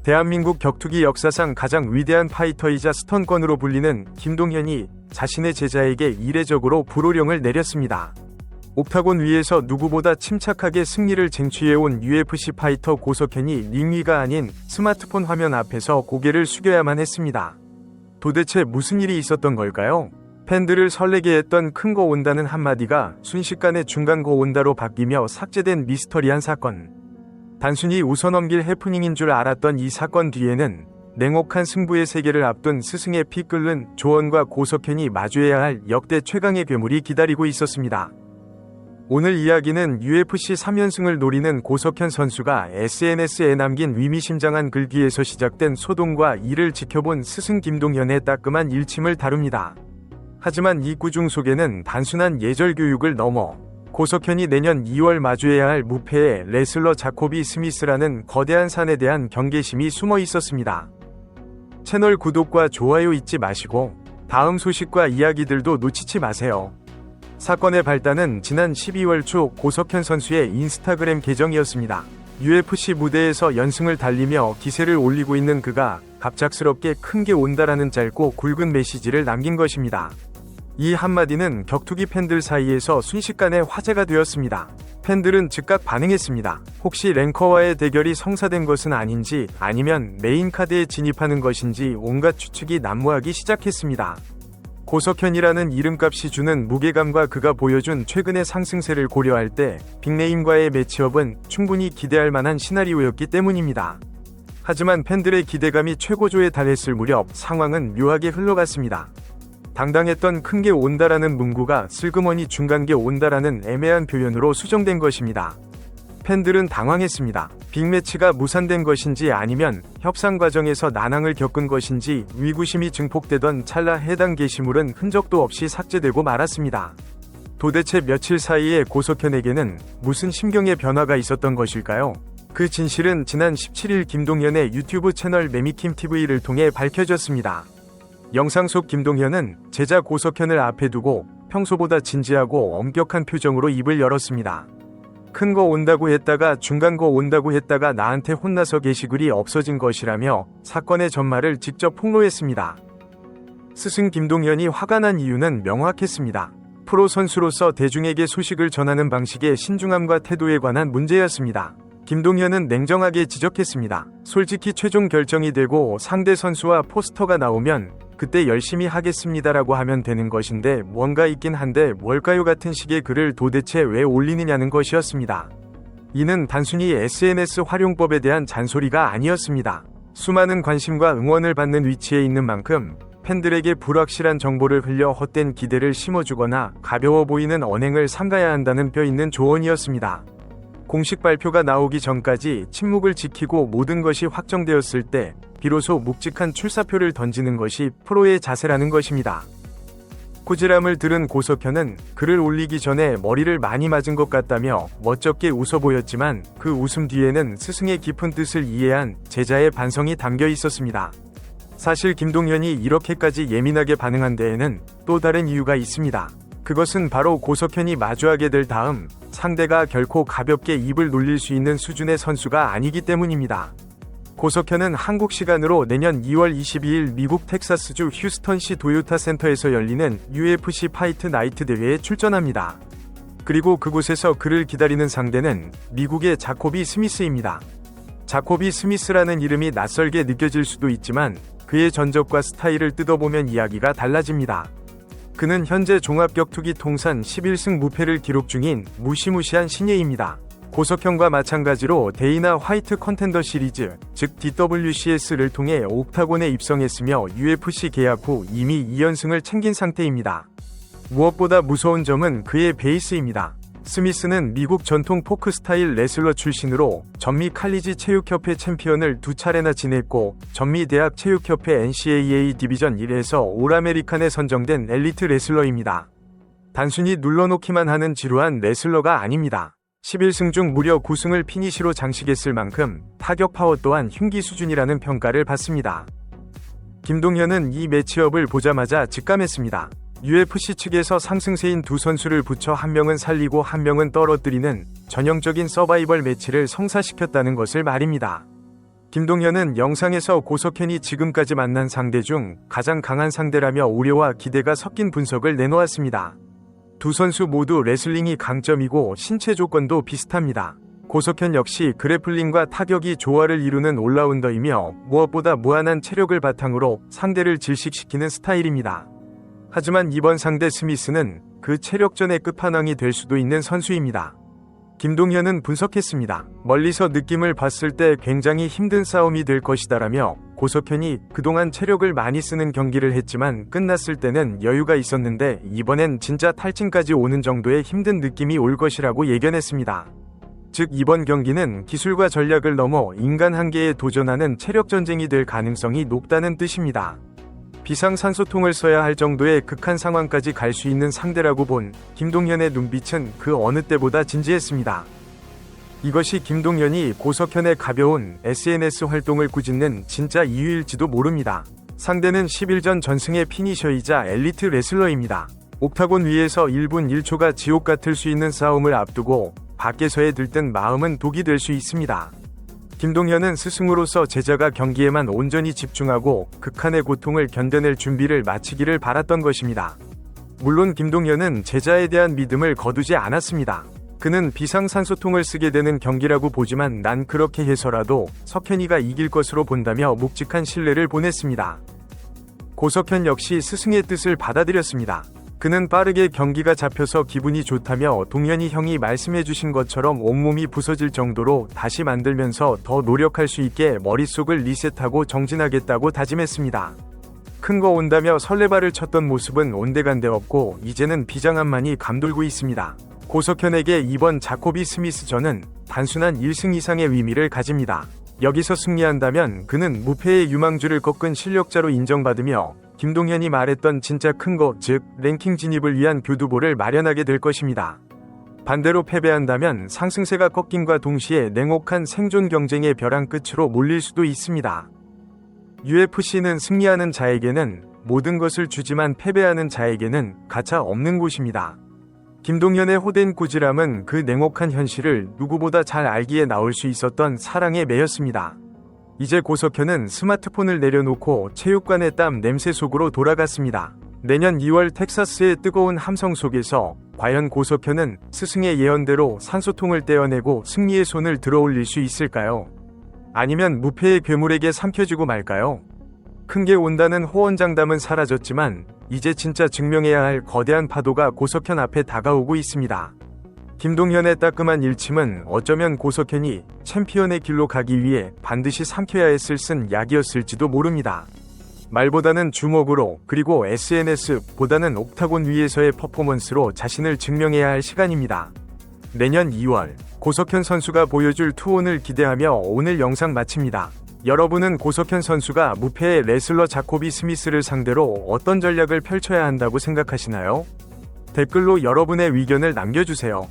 대한민국 격투기 역사상 가장 위대한 파이터이자 스턴권으로 불리는 김동현이 자신의 제자에게 이례적으로 불호령을 내렸습니다. 옥타곤 위에서 누구보다 침착하게 승리를 쟁취해온 UFC 파이터 고석현이 링 위가 아닌 스마트폰 화면 앞에서 고개를 숙여야만 했습니다. 도대체 무슨 일이 있었던 걸까요? 팬들을 설레게 했던 큰 거 온다는 한마디가 순식간에 중간 거 온다로 바뀌며 삭제된 미스터리한 사건. 단순히 웃어넘길 해프닝인 줄 알았던 이 사건 뒤에는 냉혹한 승부의 세계를 앞둔 스승의 피 끓는 조언과 고석현이 마주해야 할 역대 최강의 괴물이 기다리고 있었습니다. 오늘 이야기는 UFC 3연승을 노리는 고석현 선수가 SNS에 남긴 위미심장한 글 뒤에서 시작된 소동과 이를 지켜본 스승 김동현의 따끔한 일침을 다룹니다. 하지만 이 꾸중 속에는 단순한 예절 교육을 넘어 고석현이 내년 2월 마주해야 할 무패의 레슬러 자코비 스미스라는 거대한 산에 대한 경계심이 숨어 있었습니다. 채널 구독과 좋아요 잊지 마시고 다음 소식과 이야기들도 놓치지 마세요. 사건의 발단은 지난 12월 초 고석현 선수의 인스타그램 계정이었습니다. UFC 무대에서 연승을 달리며 기세를 올리고 있는 그가 갑작스럽게 큰 게 온다라는 짧고 굵은 메시지를 남긴 것입니다. 이 한마디는 격투기 팬들 사이에서 순식간에 화제가 되었습니다. 팬들은 즉각 반응했습니다. 혹시 랭커와의 대결이 성사된 것은 아닌지, 아니면 메인 카드에 진입하는 것인지 온갖 추측이 난무하기 시작했습니다. 고석현이라는 이름값이 주는 무게감과 그가 보여준 최근의 상승세를 고려할 때 빅네임과의 매치업은 충분히 기대할 만한 시나리오였기 때문입니다. 하지만 팬들의 기대감이 최고조에 달했을 무렵 상황은 묘하게 흘러갔습니다. 당당했던 큰 게 온다라는 문구가 슬그머니 중간 게 온다라는 애매한 표현으로 수정된 것입니다. 팬들은 당황했습니다. 빅매치가 무산된 것인지 아니면 협상 과정에서 난항을 겪은 것인지 위구심이 증폭되던 찰나 해당 게시물은 흔적도 없이 삭제되고 말았습니다. 도대체 며칠 사이에 고석현에게는 무슨 심경의 변화가 있었던 것일까요? 그 진실은 지난 17일 김동현의 유튜브 채널 매미킴TV를 통해 밝혀졌습니다. 영상 속 김동현은 제자 고석현을 앞에 두고 평소보다 진지하고 엄격한 표정으로 입을 열었습니다. 큰 거 온다고 했다가 중간 거 온다고 했다가 나한테 혼나서 게시글이 없어진 것이라며 사건의 전말을 직접 폭로했습니다. 스승 김동현이 화가 난 이유는 명확했습니다. 프로 선수로서 대중에게 소식을 전하는 방식의 신중함과 태도에 관한 문제였습니다. 김동현은 냉정하게 지적했습니다. 솔직히 최종 결정이 되고 상대 선수와 포스터가 나오면 그때 열심히 하겠습니다라고 하면 되는 것인데 뭔가 있긴 한데 뭘까요 같은 식의 글을 도대체 왜 올리느냐는 것이었습니다. 이는 단순히 SNS 활용법에 대한 잔소리가 아니었습니다. 수많은 관심과 응원을 받는 위치에 있는 만큼 팬들에게 불확실한 정보를 흘려 헛된 기대를 심어주거나 가벼워 보이는 언행을 삼가야 한다는 뼈 있는 조언이었습니다. 공식 발표가 나오기 전까지 침묵을 지키고 모든 것이 확정되었을 때 비로소 묵직한 출사표를 던지는 것이 프로의 자세라는 것입니다. 꾸지람을 들은 고석현은 글을 올리기 전에 머리를 많이 맞은 것 같다며 멋쩍게 웃어 보였지만 그 웃음 뒤에는 스승의 깊은 뜻을 이해한 제자의 반성이 담겨 있었습니다. 사실 김동현이 이렇게까지 예민하게 반응한 데에는 또 다른 이유가 있습니다. 그것은 바로 고석현이 마주하게 될 다음 상대가 결코 가볍게 입을 놀릴 수 있는 수준의 선수가 아니기 때문입니다. 고석현은 한국 시간으로 내년 2월 22일 미국 텍사스주 휴스턴시 도요타 센터에서 열리는 UFC 파이트 나이트 대회에 출전합니다. 그리고 그곳에서 그를 기다리는 상대는 미국의 자코비 스미스입니다. 자코비 스미스라는 이름이 낯설게 느껴질 수도 있지만 그의 전적과 스타일을 뜯어보면 이야기가 달라집니다. 그는 현재 종합격투기 통산 11승 무패를 기록 중인 무시무시한 신예입니다. 고석현과 마찬가지로 데이나 화이트 컨텐더 시리즈, 즉 DWCS를 통해 옥타곤에 입성했으며 UFC 계약 후 이미 2연승을 챙긴 상태입니다. 무엇보다 무서운 점은 그의 베이스입니다. 스미스는 미국 전통 포크 스타일 레슬러 출신으로 전미 칼리지 체육협회 챔피언을 2차례나 지냈고 전미 대학 체육협회 NCAA 디비전 1에서 올 아메리칸에 선정된 엘리트 레슬러입니다. 단순히 눌러놓기만 하는 지루한 레슬러가 아닙니다. 11승 중 무려 9승을 피니시로 장식했을 만큼 타격 파워 또한 흉기 수준이라는 평가를 받습니다. 김동현은 이 매치업을 보자마자 직감했습니다. UFC 측에서 상승세인 두 선수를 붙여 한 명은 살리고 한 명은 떨어뜨리는 전형적인 서바이벌 매치를 성사시켰다는 것을 말입니다. 김동현은 영상에서 고석현이 지금까지 만난 상대 중 가장 강한 상대라며 우려와 기대가 섞인 분석을 내놓았습니다. 두 선수 모두 레슬링이 강점이고 신체 조건도 비슷합니다. 고석현 역시 그래플링과 타격이 조화를 이루는 올라운더이며 무엇보다 무한한 체력을 바탕으로 상대를 질식시키는 스타일입니다. 하지만 이번 상대 스미스는 그 체력전의 끝판왕이 될 수도 있는 선수입니다. 김동현은 분석했습니다. 멀리서 느낌을 봤을 때 굉장히 힘든 싸움이 될 것이다라며 고석현이 그동안 체력을 많이 쓰는 경기를 했지만 끝났을 때는 여유가 있었는데 이번엔 진짜 탈진까지 오는 정도의 힘든 느낌이 올 것이라고 예견했습니다. 즉 이번 경기는 기술과 전략을 넘어 인간 한계에 도전하는 체력 전쟁이 될 가능성이 높다는 뜻입니다. 비상산소통을 써야 할 정도의 극한 상황까지 갈 수 있는 상대라고 본 김동현의 눈빛은 그 어느 때보다 진지했습니다. 이것이 김동현이 고석현의 가벼운 SNS 활동을 꾸짖는 진짜 이유일지도 모릅니다. 상대는 10일 전승의 피니셔이자 엘리트 레슬러입니다. 옥타곤 위에서 1분 1초가 지옥 같을 수 있는 싸움을 앞두고 밖에서의 들뜬 마음은 독이 될 수 있습니다. 김동현은 스승으로서 제자가 경기에만 온전히 집중하고 극한의 고통을 견뎌낼 준비를 마치기를 바랐던 것입니다. 물론 김동현은 제자에 대한 믿음을 거두지 않았습니다. 그는 비상산소통을 쓰게 되는 경기라고 보지만 난 그렇게 해서라도 석현이가 이길 것으로 본다며 묵직한 신뢰를 보냈습니다. 고석현 역시 스승의 뜻을 받아들였습니다. 그는 빠르게 경기가 잡혀서 기분이 좋다며 동현이 형이 말씀해주신 것처럼 온몸이 부서질 정도로 다시 만들면서 더 노력할 수 있게 머릿속을 리셋하고 정진하겠다고 다짐했습니다. 큰 거 온다며 설레발을 쳤던 모습은 온데간데 없고 이제는 비장함만이 감돌고 있습니다. 고석현에게 이번 자코비 스미스전은 단순한 1승 이상의 의미를 가집니다. 여기서 승리한다면 그는 무패의 유망주를 꺾은 실력자로 인정받으며 김동현이 말했던 진짜 큰 거, 즉 랭킹 진입을 위한 교두보를 마련하게 될 것입니다. 반대로 패배한다면 상승세가 꺾임과 동시에 냉혹한 생존 경쟁의 벼랑 끝으로 몰릴 수도 있습니다. UFC는 승리하는 자에게는 모든 것을 주지만 패배하는 자에게는 가차 없는 곳입니다. 김동현의 호된 꾸지람은 그 냉혹한 현실을 누구보다 잘 알기에 나올 수 있었던 사랑의 매였습니다. 이제 고석현은 스마트폰을 내려놓고 체육관의 땀 냄새 속으로 돌아갔습니다. 내년 2월 텍사스의 뜨거운 함성 속에서 과연 고석현은 스승의 예언대로 산소통을 떼어내고 승리의 손을 들어올릴 수 있을까요? 아니면 무패의 괴물에게 삼켜지고 말까요? 큰 게 온다는 호언장담은 사라졌지만 이제 진짜 증명해야 할 거대한 파도가 고석현 앞에 다가오고 있습니다. 김동현의 따끔한 일침은 어쩌면 고석현이 챔피언의 길로 가기 위해 반드시 삼켜야 했을 쓴 약이었을지도 모릅니다. 말보다는 주먹으로 그리고 SNS보다는 옥타곤 위에서의 퍼포먼스로 자신을 증명해야 할 시간입니다. 내년 2월 고석현 선수가 보여줄 투혼을 기대하며 오늘 영상 마칩니다. 여러분은 고석현 선수가 무패의 레슬러 자코비 스미스를 상대로 어떤 전략을 펼쳐야 한다고 생각하시나요? 댓글로 여러분의 의견을 남겨주세요.